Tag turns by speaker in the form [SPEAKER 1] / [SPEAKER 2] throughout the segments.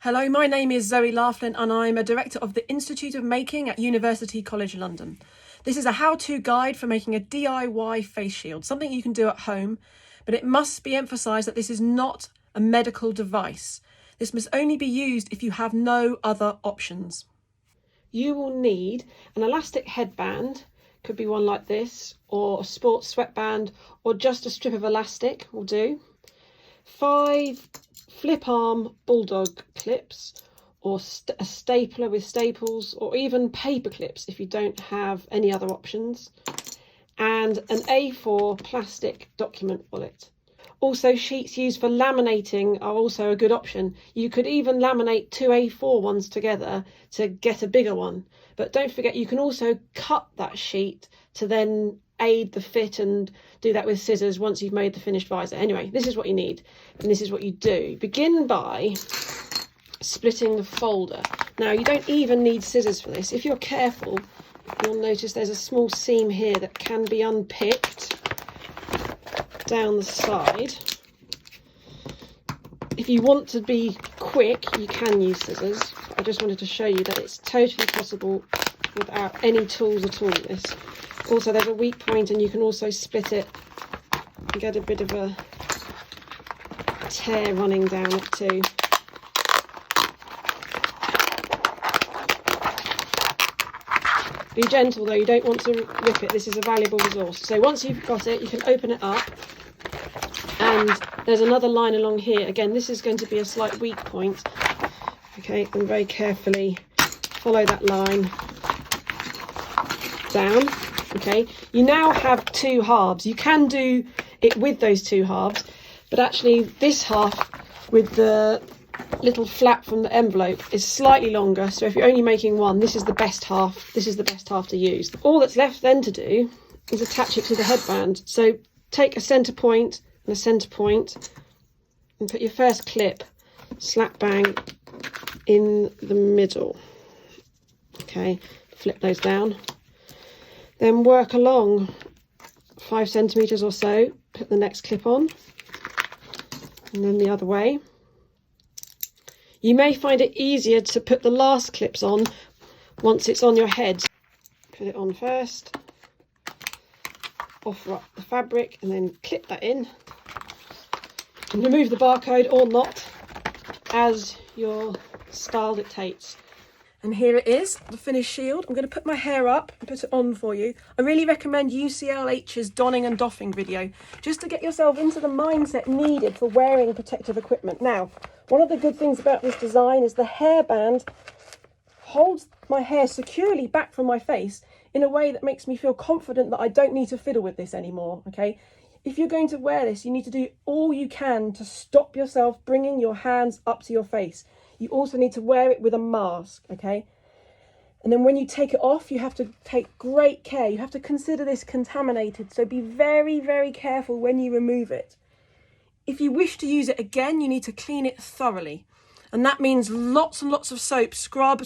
[SPEAKER 1] Hello, my name is Zoe Laughlin and I'm a director of the Institute of Making at University College London. This is a how-to guide for making a DIY face shield, something you can do at home, but it must be emphasised that this is not a medical device. This must only be used if you have no other options. You will need an elastic headband, could be one like this, or a sports sweatband, or just a strip of elastic will do. 5 flip arm bulldog clips, or a stapler with staples, or even paper clips if you don't have any other options, and an A4 plastic document wallet. Also, sheets used for laminating are also a good option. You could even laminate 2 A4 ones together to get a bigger one, but don't forget you can also cut that sheet to then aid the fit and do that with scissors once you've made the finished visor. Anyway, this is what you need and this is what you do. Begin by splitting the folder. Now, you don't even need scissors for this. If you're careful, you'll notice there's a small seam here that can be unpicked down the side. If you want to be quick, you can use scissors. I just wanted to show you that it's totally possible without any tools at all. This. Also, there's a weak point and you can also split it and get a bit of a tear running down it too. Be gentle though, you don't want to rip it. This is a valuable resource. So once you've got it, you can open it up and there's another line along here. Again, this is going to be a slight weak point. Okay, and very carefully follow that line down. Okay, you now have 2 halves. You can do it with those 2 halves, but actually this half with the little flap from the envelope is slightly longer, so if you're only making one, this is the best half. This is the best half to use. All that's left then to do is attach it to the headband. So take a centre point and a centre point and put your first clip slap bang in the middle. Okay, flip those down. Then work along 5 centimetres or so, put the next clip on, and then the other way. You may find it easier to put the last clips on once it's on your head. Put it on first, offer up the fabric, and then clip that in. And remove the barcode or not, as your style dictates. And here it is, the finished shield. I'm going to put my hair up and put it on for you. I really recommend UCLH's donning and doffing video, just to get yourself into the mindset needed for wearing protective equipment. Now, one of the good things about this design is the hairband holds my hair securely back from my face in a way that makes me feel confident that I don't need to fiddle with this anymore, okay? If you're going to wear this, you need to do all you can to stop yourself bringing your hands up to your face. You also need to wear it with a mask, okay? And then when you take it off, you have to take great care. You have to consider this contaminated, so be very, very careful when you remove it. If you wish to use it again, you need to clean it thoroughly. And that means lots and lots of soap, scrub,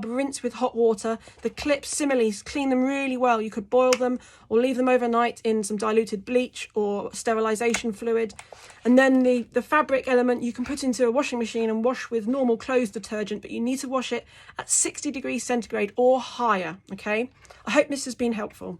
[SPEAKER 1] rinse with hot water. The clips, similarly, clean them really well. You could boil them or leave them overnight in some diluted bleach or sterilisation fluid. And then the fabric element you can put into a washing machine and wash with normal clothes detergent, but you need to wash it at 60 degrees centigrade or higher, okay? I hope this has been helpful.